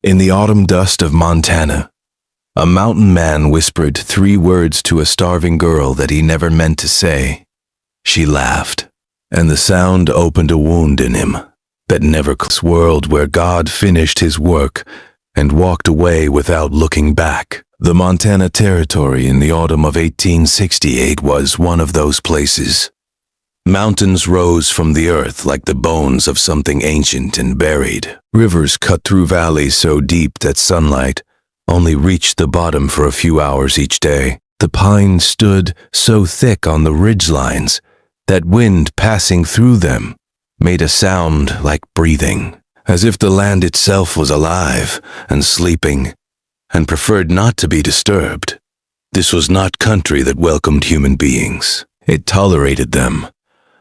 In the autumn dust of Montana, a mountain man whispered 3 words to a starving girl that he never meant to say. She laughed, and the sound opened a wound in him that never closed. World where God finished his work and walked away without looking back. The Montana Territory in the autumn of 1868 was one of those places. Mountains rose from the earth like the bones of something ancient and buried. Rivers cut through valleys so deep that sunlight only reached the bottom for a few hours each day. The pines stood so thick on the ridgelines that wind passing through them made a sound like breathing, as if the land itself was alive and sleeping and preferred not to be disturbed. This was not country that welcomed human beings. It tolerated them,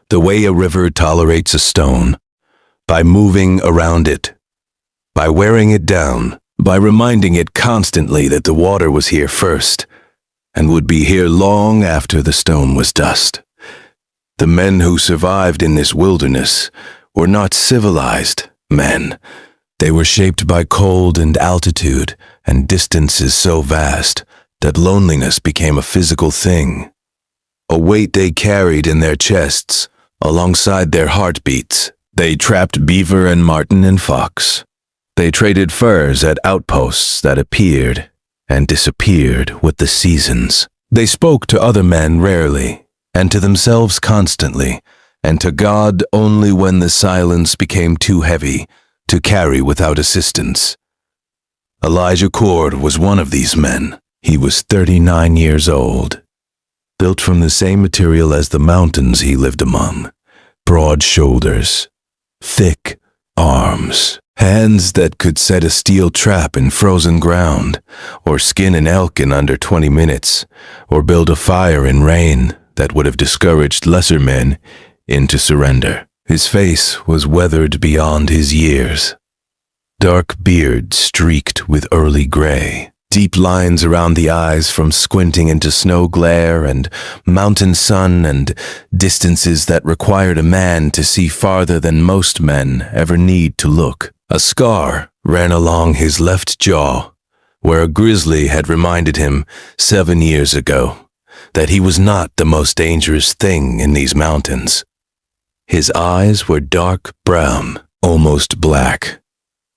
the way a river tolerates a stone, by moving around it, by wearing it down, by reminding it constantly that the water was here first and would be here long after the stone was dust. The men who survived in this wilderness were not civilized men. They were shaped by cold and altitude and distances so vast that loneliness became a physical thing, a weight they carried in their chests alongside their heartbeats. They trapped beaver and marten and fox. They traded furs at outposts that appeared and disappeared with the seasons. They spoke to other men rarely, and to themselves constantly, and to God only when the silence became too heavy to carry without assistance. Elijah Cord was one of these men. He was 39 years old, built from the same material as the mountains he lived among. Broad shoulders, thick arms, hands that could set a steel trap in frozen ground, or skin an elk in under 20 minutes, or build a fire in rain that would have discouraged lesser men into surrender. His face was weathered beyond his years. Dark beard streaked with early gray. Deep lines around the eyes from squinting into snow glare and mountain sun and distances that required a man to see farther than most men ever need to look. A scar ran along his left jaw, where a grizzly had reminded him 7 years ago that he was not the most dangerous thing in these mountains. His eyes were dark brown, almost black,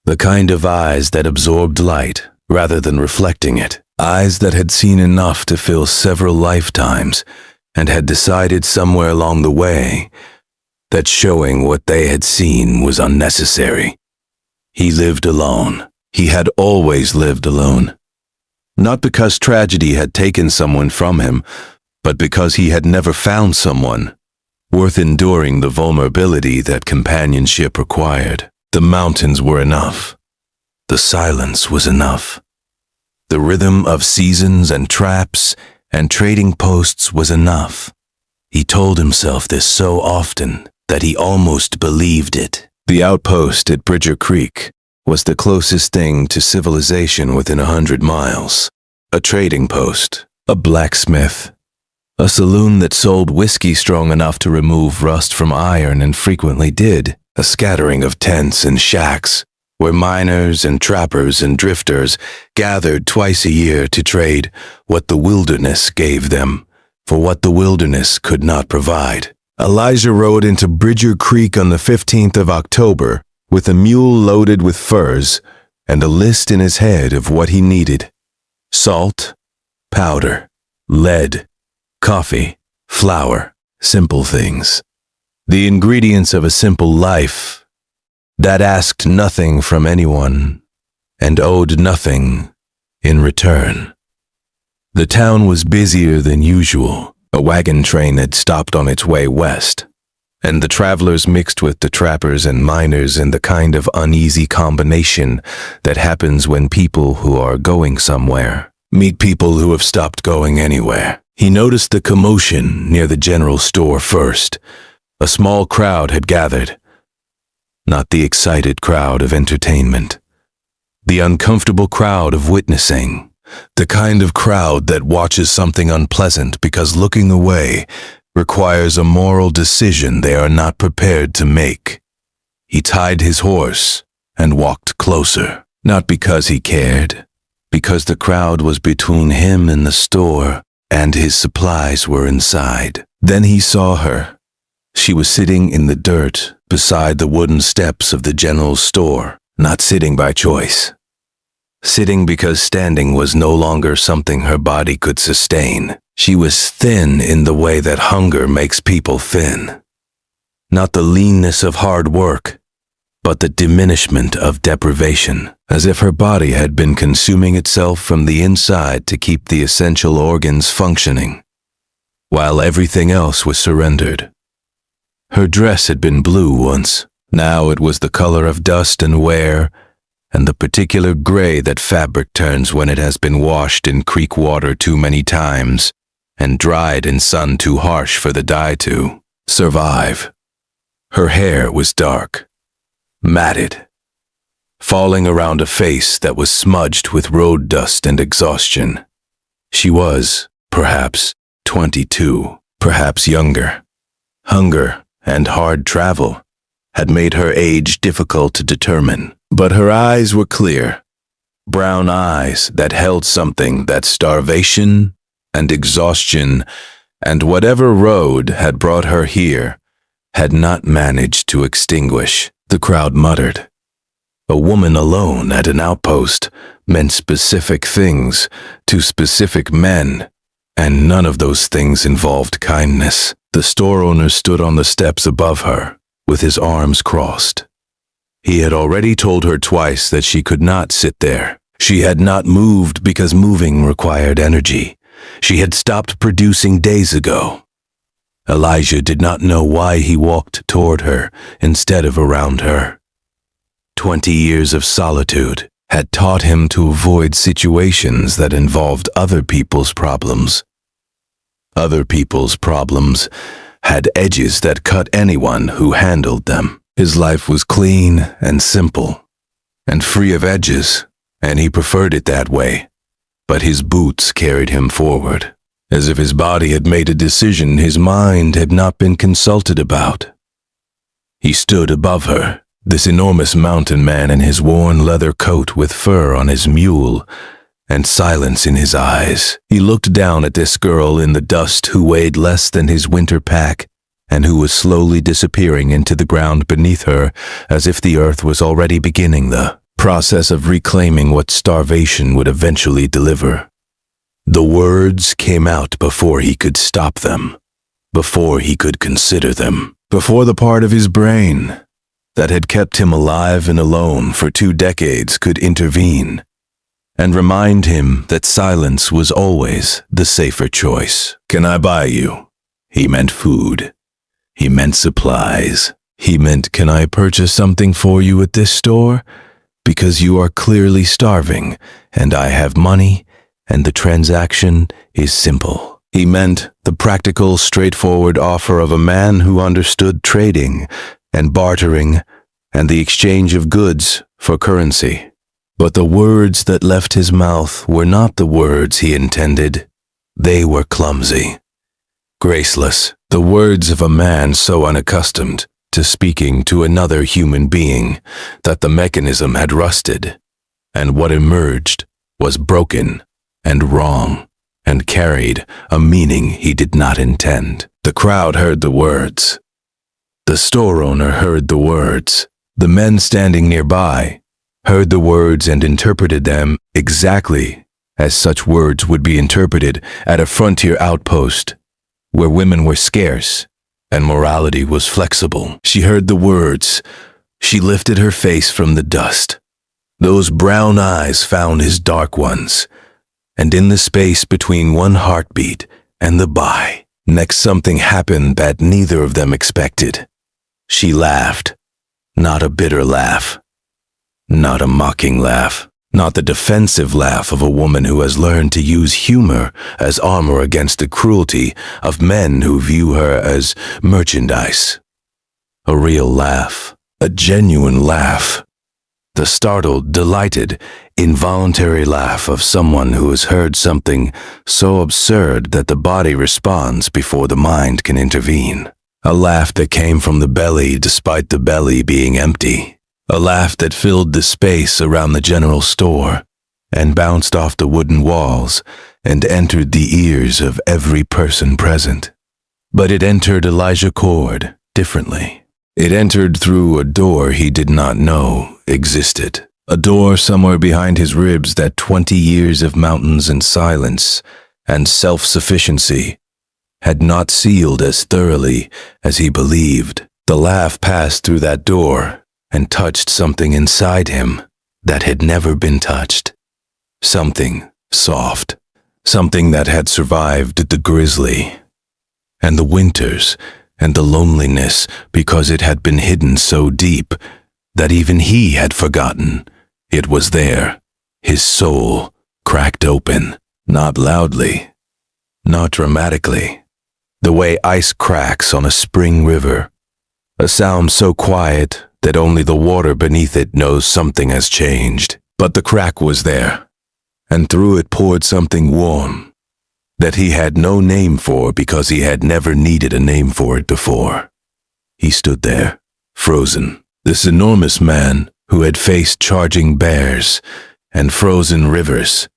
the kind of eyes that absorbed light rather than reflecting it, eyes that had seen enough to fill several lifetimes and had decided somewhere along the way that showing what they had seen was unnecessary. He lived alone. He had always lived alone. Not because tragedy had taken someone from him, but because he had never found someone worth enduring the vulnerability that companionship required. The mountains were enough. The silence was enough. The rhythm of seasons and traps and trading posts was enough. He told himself this so often that he almost believed it. The outpost at Bridger Creek was the closest thing to civilization within 100 miles. A trading post, a blacksmith, a saloon that sold whiskey strong enough to remove rust from iron and frequently did, a scattering of tents and shacks where miners and trappers and drifters gathered twice a year to trade what the wilderness gave them for what the wilderness could not provide. Elijah rode into Bridger Creek on the 15th of October with a mule loaded with furs and a list in his head of what he needed: salt, powder, lead, coffee, flour, simple things. The ingredients of a simple life that asked nothing from anyone and owed nothing in return. The town was busier than usual. A wagon train had stopped on its way west, and the travelers mixed with the trappers and miners in the kind of uneasy combination that happens when people who are going somewhere meet people who have stopped going anywhere. He noticed the commotion near the general store first. A small crowd had gathered. Not the excited crowd of entertainment. The uncomfortable crowd of witnessing. The kind of crowd that watches something unpleasant because looking away requires a moral decision they are not prepared to make. He tied his horse and walked closer. Not because he cared, because the crowd was between him and the store, and his supplies were inside. Then he saw her. She was sitting in the dirt beside the wooden steps of the general store, not sitting by choice. Sitting because standing was no longer something her body could sustain. She was thin in the way that hunger makes people thin. Not the leanness of hard work, but the diminishment of deprivation, as if her body had been consuming itself from the inside to keep the essential organs functioning, while everything else was surrendered. Her dress had been blue once. Now it was the color of dust and wear, and the particular gray that fabric turns when it has been washed in creek water too many times and dried in sun too harsh for the dye to survive. Her hair was dark, matted, falling around a face that was smudged with road dust and exhaustion. She was, perhaps, 22, perhaps younger. Hunger and hard travel had made her age difficult to determine, but her eyes were clear, brown eyes that held something that starvation and exhaustion and whatever road had brought her here had not managed to extinguish. The crowd muttered. A woman alone at an outpost meant specific things to specific men, and none of those things involved kindness. The store owner stood on the steps above her, with his arms crossed. He had already told her twice that she could not sit there. She had not moved because moving required energy. She had stopped producing days ago. Elijah did not know why he walked toward her instead of around her. 20 years of solitude had taught him to avoid situations that involved other people's problems. Other people's problems had edges that cut anyone who handled them. His life was clean and simple and free of edges, and he preferred it that way. But his boots carried him forward, as if his body had made a decision his mind had not been consulted about. He stood above her, this enormous mountain man in his worn leather coat with fur on his mule, and silence in his eyes. He looked down at this girl in the dust who weighed less than his winter pack, and who was slowly disappearing into the ground beneath her, as if the earth was already beginning the process of reclaiming what starvation would eventually deliver. The words came out before he could stop them, before he could consider them, before the part of his brain that had kept him alive and alone for 2 decades could intervene and remind him that silence was always the safer choice. "Can I buy you?" He meant food. He meant supplies. He meant, "Can I purchase something for you at this store? Because you are clearly starving, and I have money, and the transaction is simple." He meant the practical, straightforward offer of a man who understood trading and bartering and the exchange of goods for currency. But the words that left his mouth were not the words he intended. They were clumsy, graceless, the words of a man so unaccustomed to speaking to another human being that the mechanism had rusted, and what emerged was broken and wrong and carried a meaning he did not intend. The crowd heard the words. The store owner heard the words. The men standing nearby heard the words and interpreted them exactly as such words would be interpreted at a frontier outpost where women were scarce and morality was flexible. She heard the words. She lifted her face from the dust. Those brown eyes found his dark ones, and in the space between one heartbeat and the buy, next something happened that neither of them expected. She laughed, not a bitter laugh, not a mocking laugh, not the defensive laugh of a woman who has learned to use humor as armor against the cruelty of men who view her as merchandise. A real laugh, a genuine laugh. The startled, delighted, involuntary laugh of someone who has heard something so absurd that the body responds before the mind can intervene. A laugh that came from the belly despite the belly being empty. A laugh that filled the space around the general store and bounced off the wooden walls and entered the ears of every person present. But it entered Elijah Cord differently. It entered through a door he did not know existed. A door somewhere behind his ribs that 20 years of mountains and silence and self-sufficiency had not sealed as thoroughly as he believed. The laugh passed through that door and touched something inside him that had never been touched. Something soft. Something that had survived the grizzly and the winters and the loneliness because it had been hidden so deep that even he had forgotten it was there. His soul cracked open, not loudly, not dramatically, the way ice cracks on a spring river, a sound so quiet that only the water beneath it knows something has changed. But the crack was there, and through it poured something warm that he had no name for because he had never needed a name for it before. He stood there, frozen, this enormous man who had faced charging bears and frozen rivers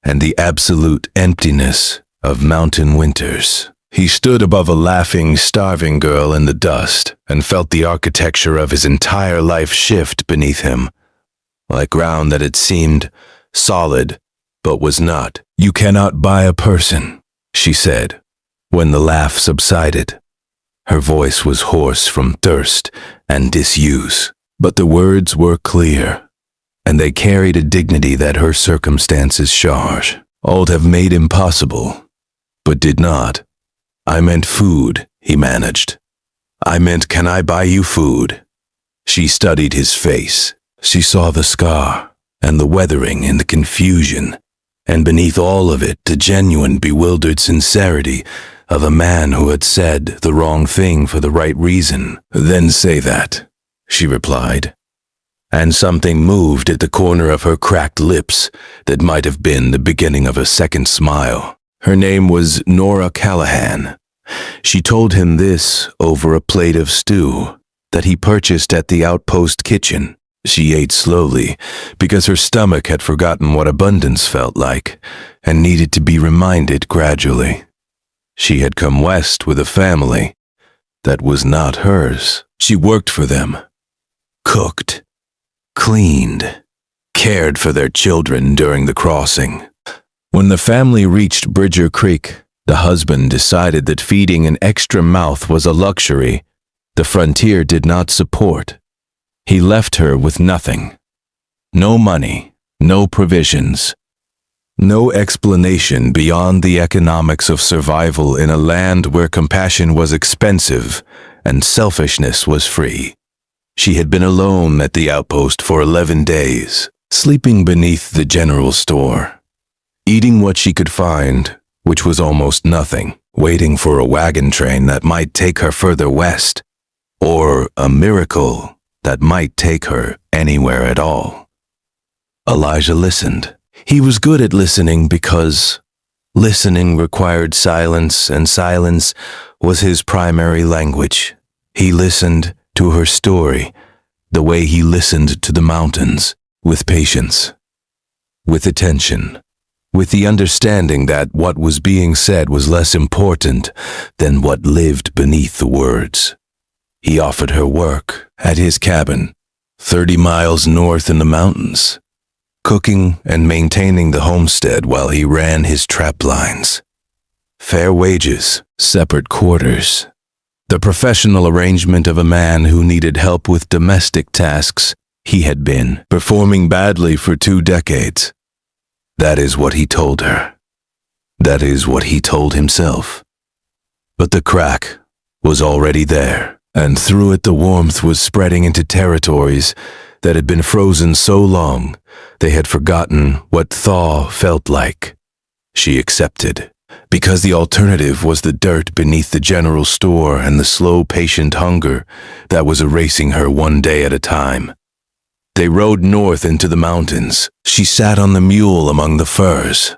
and the absolute emptiness of mountain winters. He stood above a laughing, starving girl in the dust and felt the architecture of his entire life shift beneath him, like ground that had seemed solid but was not. "You cannot buy a person," she said, when the laugh subsided. Her voice was hoarse from thirst and disuse, but the words were clear, and they carried a dignity that her circumstances charge ought have made impossible, but did not. "I meant food," he managed. "I meant, can I buy you food?" She studied his face. She saw the scar and the weathering and the confusion, and beneath all of it the genuine, bewildered sincerity of a man who had said the wrong thing for the right reason. "Then say that," she replied, and something moved at the corner of her cracked lips that might have been the beginning of a second smile. Her name was Nora Callahan. She told him this over a plate of stew that he purchased at the outpost kitchen. She ate slowly because her stomach had forgotten what abundance felt like and needed to be reminded gradually. She had come west with a family that was not hers. She worked for them, cooked, cleaned, cared for their children during the crossing. When the family reached Bridger Creek, the husband decided that feeding an extra mouth was a luxury the frontier did not support. He left her with nothing. No money, no provisions, no explanation beyond the economics of survival in a land where compassion was expensive and selfishness was free. She had been alone at the outpost for 11 days, sleeping beneath the general store, eating what she could find, which was almost nothing, waiting for a wagon train that might take her further west, or a miracle that might take her anywhere at all. Elijah listened. He was good at listening because listening required silence, and silence was his primary language. He listened to her story the way he listened to the mountains, with patience, with attention, with the understanding that what was being said was less important than what lived beneath the words. He offered her work at his cabin, 30 miles north in the mountains, cooking and maintaining the homestead while he ran his trap lines. Fair wages, separate quarters. The professional arrangement of a man who needed help with domestic tasks he had been performing badly for 2 decades. That is what he told her. That is what he told himself. But the crack was already there, and through it the warmth was spreading into territories that had been frozen so long they had forgotten what thaw felt like. She accepted, because the alternative was the dirt beneath the general store and the slow, patient hunger that was erasing her one day at a time. They rode north into the mountains. She sat on the mule among the firs.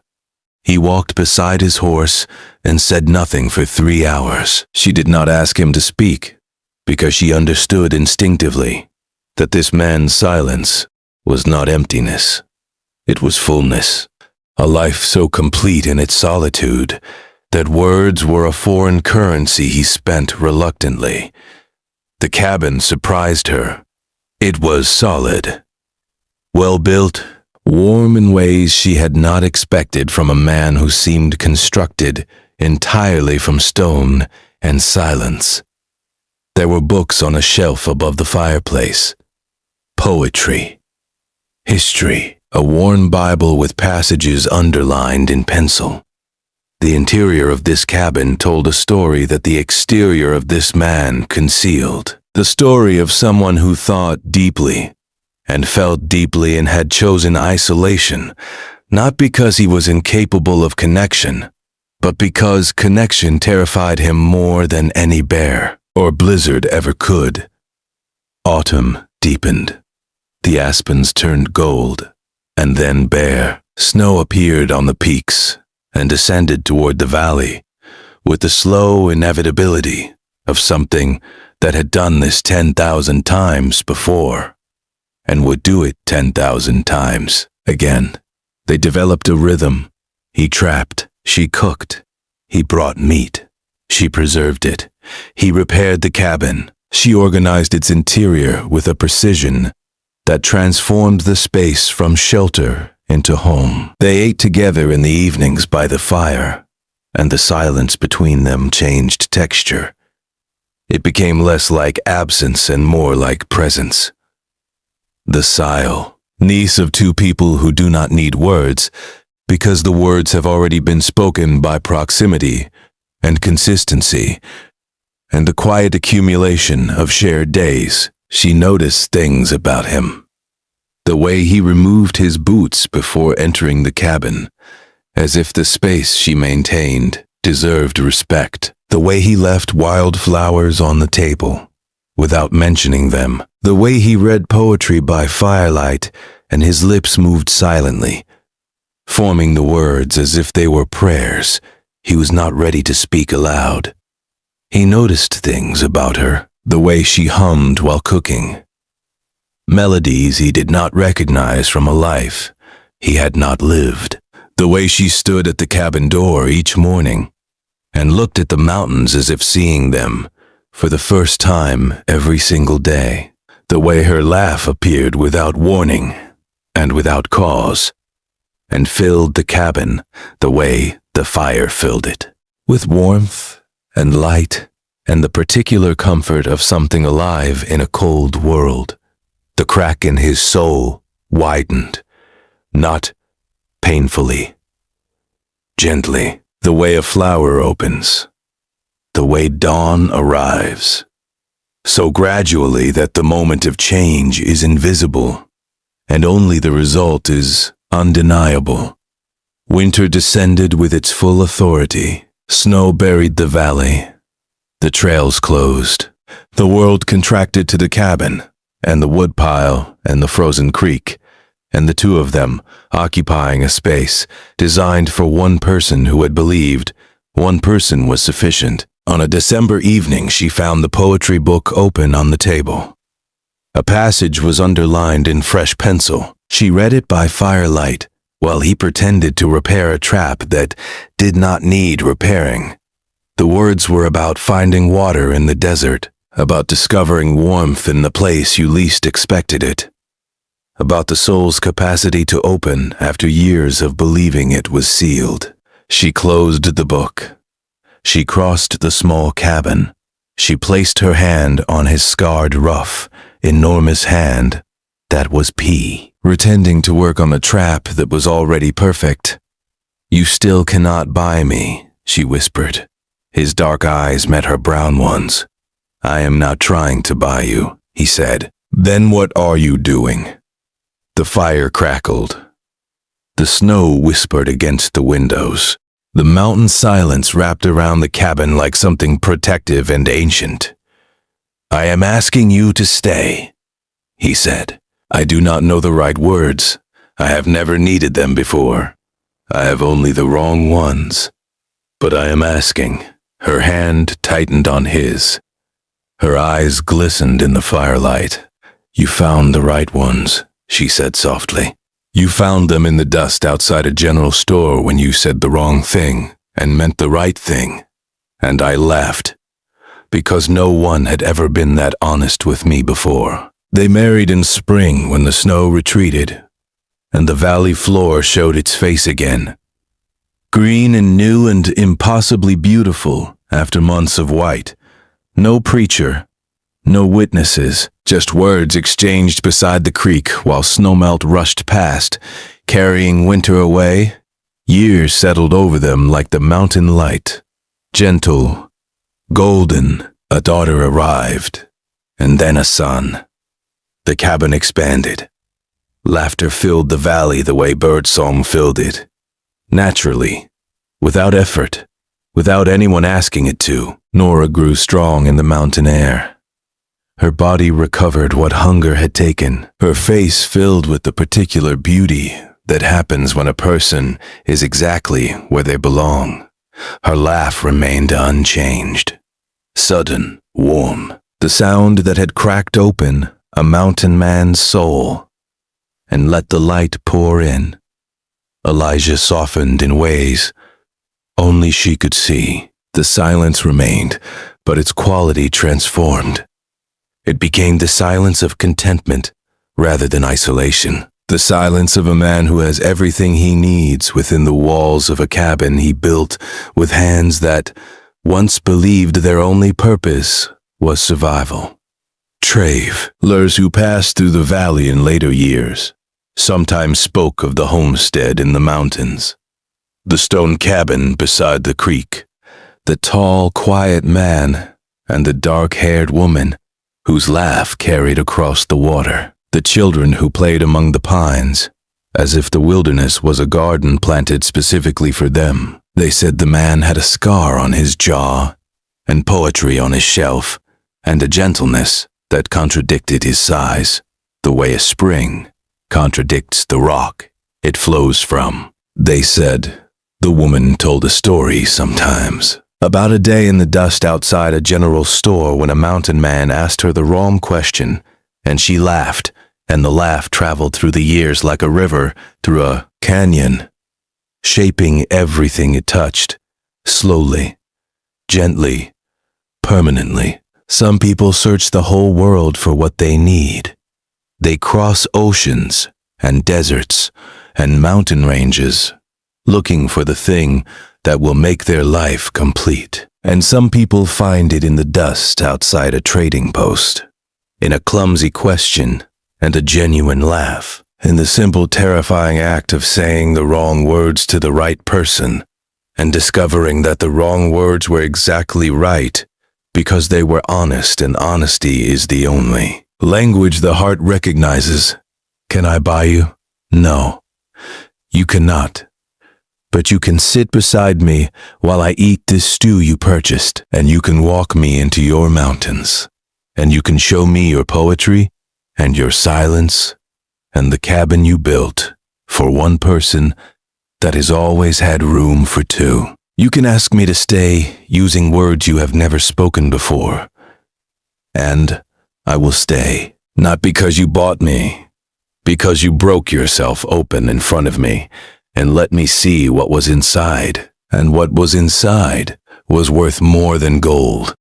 He walked beside his horse and said nothing for 3 hours. She did not ask him to speak, because she understood instinctively. that this man's silence was not emptiness. It was fullness, a life so complete in its solitude that words were a foreign currency he spent reluctantly. The cabin surprised her. It was solid, well-built, warm in ways she had not expected from a man who seemed constructed entirely from stone and silence. There were books on a shelf above the fireplace. Poetry, history, a worn Bible with passages underlined in pencil. The interior of this cabin told a story that the exterior of this man concealed. The story of someone who thought deeply and felt deeply and had chosen isolation, not because he was incapable of connection, but because connection terrified him more than any bear or blizzard ever could. Autumn deepened. The aspens turned gold, and then bare. Snow appeared on the peaks and descended toward the valley with the slow inevitability of something that had done this 10,000 times before and would do it 10,000 times again. They developed a rhythm. He trapped, she cooked. He brought meat, she preserved it. He repaired the cabin. She organized its interior with a precision that transformed the space from shelter into home. They ate together in the evenings by the fire, and the silence between them changed texture. It became less like absence and more like presence. The Sile, niece of two people who do not need words, because the words have already been spoken by proximity and consistency, and the quiet accumulation of shared days. She noticed things about him. The way he removed his boots before entering the cabin, as if the space she maintained deserved respect. The way he left wildflowers on the table, without mentioning them. The way he read poetry by firelight, and his lips moved silently, forming the words as if they were prayers he was not ready to speak aloud. He noticed things about her. The way she hummed while cooking. Melodies he did not recognize from a life he had not lived. The way she stood at the cabin door each morning and looked at the mountains as if seeing them for the first time every single day. The way her laugh appeared without warning and without cause and filled the cabin the way the fire filled it, with warmth and light and the particular comfort of something alive in a cold world. The crack in his soul widened, not painfully, gently, the way a flower opens, the way dawn arrives, so gradually that the moment of change is invisible, and only the result is undeniable. Winter descended with its full authority. Snow buried the valley. The trails closed. The world contracted to the cabin, and the woodpile, and the frozen creek, and the two of them occupying a space designed for one person who had believed one person was sufficient. On a December evening, she found the poetry book open on the table. A passage was underlined in fresh pencil. She read it by firelight, while he pretended to repair a trap that did not need repairing. The words were about finding water in the desert, about discovering warmth in the place you least expected it, about the soul's capacity to open after years of believing it was sealed. She closed the book. She crossed the small cabin. She placed her hand on his scarred, rough, enormous hand that was pea, pretending to work on a trap that was already perfect. "You still cannot buy me," she whispered. His dark eyes met her brown ones. "I am not trying to buy you," he said. "Then what are you doing?" The fire crackled. The snow whispered against the windows. The mountain silence wrapped around the cabin like something protective and ancient. "I am asking you to stay," he said. "I do not know the right words. I have never needed them before. I have only the wrong ones. But I am asking." Her hand tightened on his. Her eyes glistened in the firelight. "You found the right ones," she said softly. "You found them in the dust outside a general store when you said the wrong thing and meant the right thing." And I laughed, because no one had ever been that honest with me before. They married in spring when the snow retreated, and the valley floor showed its face again. Green and new and impossibly beautiful after months of white. No preacher, no witnesses, just words exchanged beside the creek while snowmelt rushed past, carrying winter away. Years settled over them like the mountain light. Gentle, golden, a daughter arrived, and then a son. The cabin expanded. Laughter filled the valley the way birdsong filled it. Naturally, without effort, without anyone asking it to. Nora grew strong in the mountain air. Her body recovered what hunger had taken, her face filled with the particular beauty that happens when a person is exactly where they belong. Her laugh remained unchanged. Sudden, warm, the sound that had cracked open a mountain man's soul and let the light pour in. Elijah softened in ways only she could see. The silence remained, but its quality transformed. It became the silence of contentment rather than isolation. The silence of a man who has everything he needs within the walls of a cabin he built with hands that once believed their only purpose was survival. Travelers who passed through the valley in later years sometimes spoke of the homestead in the mountains, the stone cabin beside the creek, the tall, quiet man, and the dark-haired woman whose laugh carried across the water, the children who played among the pines, as if the wilderness was a garden planted specifically for them. They said the man had a scar on his jaw, and poetry on his shelf, and a gentleness that contradicted his size, the way a spring contradicts the rock it flows from. They said the woman told a story sometimes about a day in the dust outside a general store when a mountain man asked her the wrong question, and she laughed, and the laugh traveled through the years like a river through a canyon, shaping everything it touched, slowly, gently, permanently. Some people search the whole world for what they need. They cross oceans and deserts and mountain ranges, looking for the thing that will make their life complete. And some people find it in the dust outside a trading post, in a clumsy question and a genuine laugh, in the simple, terrifying act of saying the wrong words to the right person and discovering that the wrong words were exactly right because they were honest, and honesty is the only language the heart recognizes. Can I buy you? No, you cannot. But you can sit beside me while I eat this stew you purchased, and you can walk me into your mountains, and you can show me your poetry and your silence and the cabin you built for one person that has always had room for two. You can ask me to stay using words you have never spoken before, and I will stay, not because you bought me, because you broke yourself open in front of me and let me see what was inside, and what was inside was worth more than gold.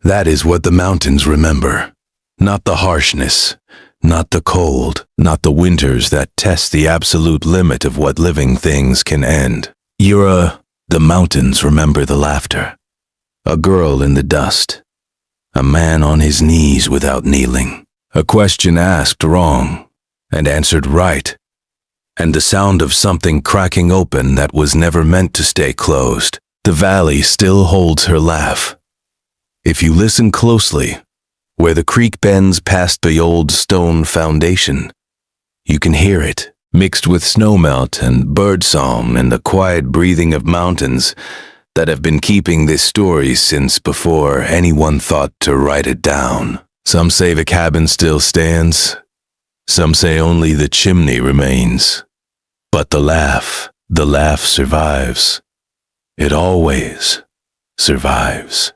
That is what the mountains remember, not the harshness, not the cold, not the winters that test the absolute limit of what living things can end. The mountains remember the laughter, a girl in the dust, a man on his knees without kneeling, a question asked wrong and answered right, and the sound of something cracking open that was never meant to stay closed. The valley still holds her laugh. If you listen closely, where the creek bends past the old stone foundation, you can hear it, mixed with snowmelt and birdsong and the quiet breathing of mountains that have been keeping this story since before anyone thought to write it down. Some say the cabin still stands. Some say only the chimney remains. But the laugh survives. It always survives.